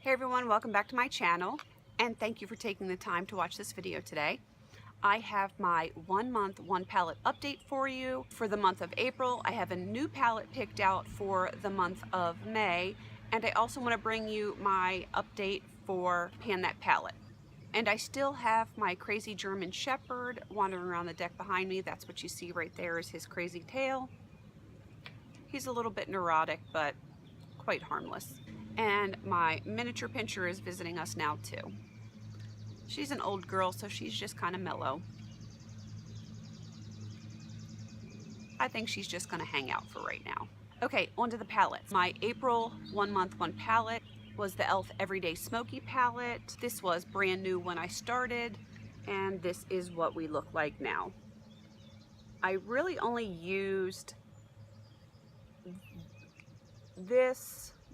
Hey everyone, welcome back to my channel and thank you for taking the time to watch this video today. I have my 1 month, 1 palette update for you. For the month of April, I have a new palette picked out for the month of May, and I also want to bring you my update for Pan That Palette. And I still have my crazy German Shepherd wandering around the deck behind me. That's what you see right there is his crazy tail. He's a little bit neurotic, but quite harmless. And my miniature pincher is visiting us now too. She's an old girl, so she's just kind of mellow. I think she's just gonna hang out for right now. Okay, onto the palettes. My April 1 month, 1 palette was the e.l.f. Everyday Smoky palette. This was brand new when I started, and this is what we look like now. I really only used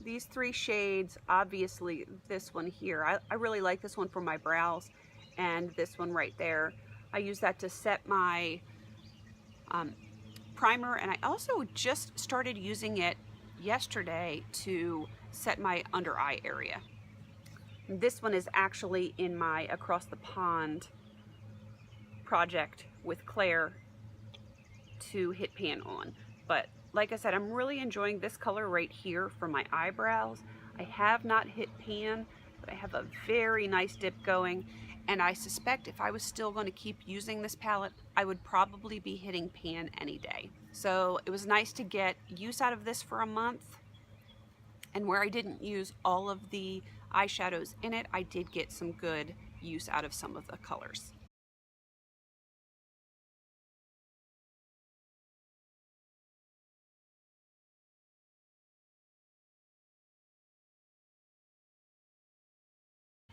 these 3 shades, obviously this one here. I really like this one for my brows, and this one right there. I use that to set my primer, and I also just started using it yesterday to set my under eye area. This one is actually in my Across the Pond project with Claire to hit pan on. But like I said, I'm really enjoying this color right here for my eyebrows. I have not hit pan, but I have a very nice dip going, and I suspect if I was still going to keep using this palette, I would probably be hitting pan any day. So it was nice to get use out of this for a month, and where I didn't use all of the eyeshadows in it, I did get some good use out of some of the colors.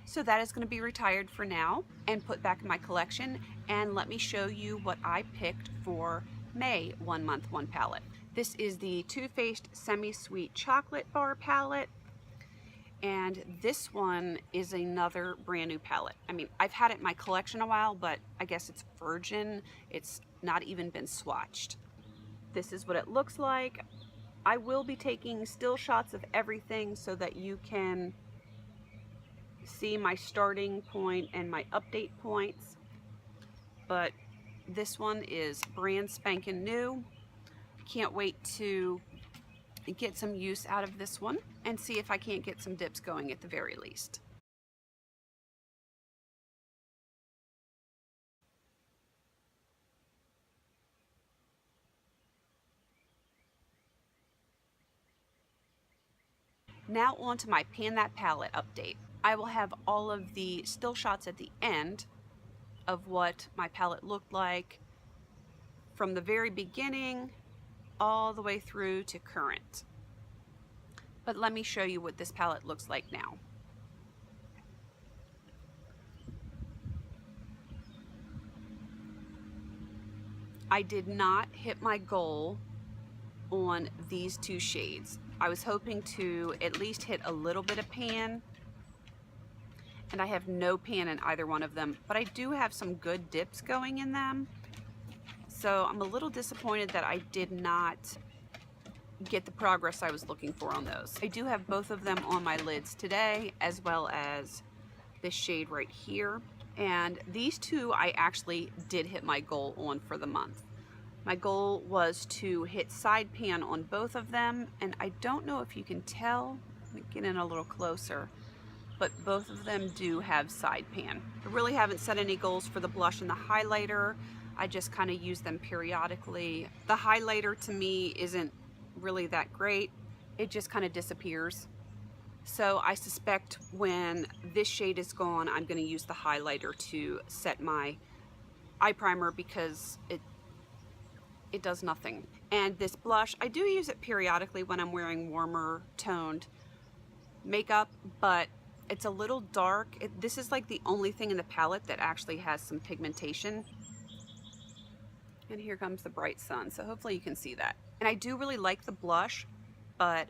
So that is going to be retired for now and put back in my collection, and let me show you what I picked for May 1 month, 1 palette. This is the Too Faced Semi-Sweet Chocolate Bar palette, and this one is another brand new palette. I mean, I've had it in my collection a while, but I guess it's virgin. It's not even been swatched. This is what it looks like. I will be taking still shots of everything so that you can see my starting point and my update points, but this one is brand spanking new. Can't wait to get some use out of this one and see if I can't get some dips going at the very least. Now on to my Pan That Palette update. I will have all of the still shots at the end of what my palette looked like from the very beginning all the way through to current. But let me show you what this palette looks like now. I did not hit my goal on these 2 shades. I was hoping to at least hit a little bit of pan, and I have no pan in either one of them, but I do have some good dips going in them. So I'm a little disappointed that I did not get the progress I was looking for on those. I do have both of them on my lids today, as well as this shade right here. And these 2 I actually did hit my goal on for the month. My goal was to hit side pan on both of them, and I don't know if you can tell. Let me get in a little closer, but both of them do have side pan. I really haven't set any goals for the blush and the highlighter. I just kind of use them periodically. The highlighter to me isn't really that great. It just kind of disappears. So I suspect when this shade is gone, I'm going to use the highlighter to set my eye primer, because it does nothing. And this blush, I do use it periodically when I'm wearing warmer toned makeup, but it's a little dark. This is like the only thing in the palette that actually has some pigmentation. And here comes the bright sun, so hopefully you can see that. And I do really like the blush, but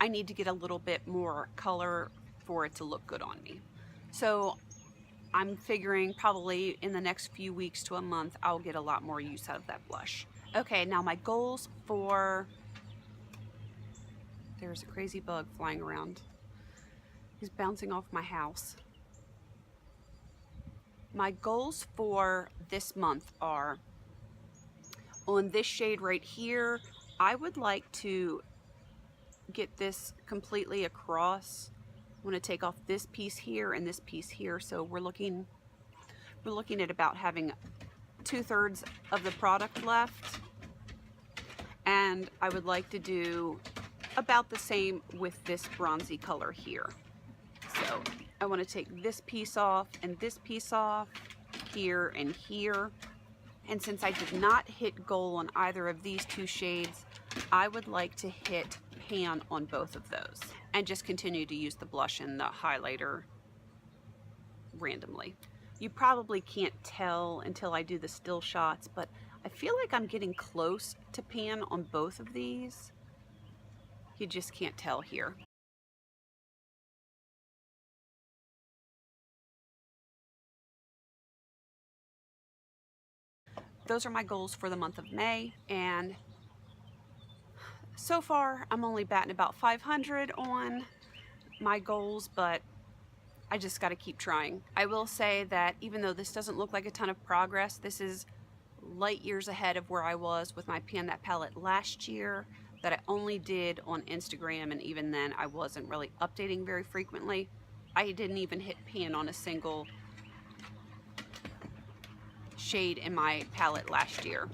I need to get a little bit more color for it to look good on me. So I'm figuring probably in the next few weeks to a month, I'll get a lot more use out of that blush. Okay, now my goals for, there's a crazy bug flying around. He's bouncing off my house. My goals for this month are, on this shade right here, I would like to get this completely across. I want to take off this piece here and this piece here, so we're looking at about having 2/3 of the product left. And I would like to do about the same with this bronzy color here. So I want to take this piece off and this piece off, here and here. And since I did not hit goal on either of these two shades, I would like to hit pan on both of those and just continue to use the blush and the highlighter randomly. You probably can't tell until I do the still shots, but I feel like I'm getting close to pan on both of these. You just can't tell here. Those are my goals for the month of May, and so far I'm only batting about 500 on my goals, but I just got to keep trying. I will say that even though this doesn't look like a ton of progress, this is light years ahead of where I was with my Pan That palette last year that I only did on Instagram, and even then I wasn't really updating very frequently. I didn't even hit pan on a single shade in my palette last year.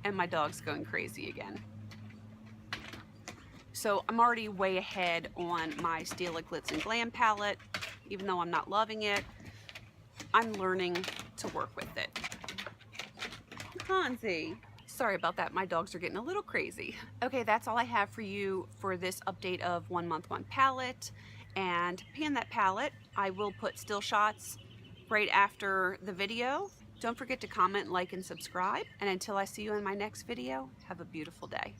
And my dog's going crazy again. So I'm already way ahead on my Stila Glitz and Glam palette. Even though I'm not loving it, I'm learning to work with it. Hansi. Sorry about that, my dogs are getting a little crazy. Okay, that's all I have for you for this update of 1 Month 1 palette. And Pan That palette, I will put still shots right after the video. Don't forget to comment, like, and subscribe. And until I see you in my next video, have a beautiful day.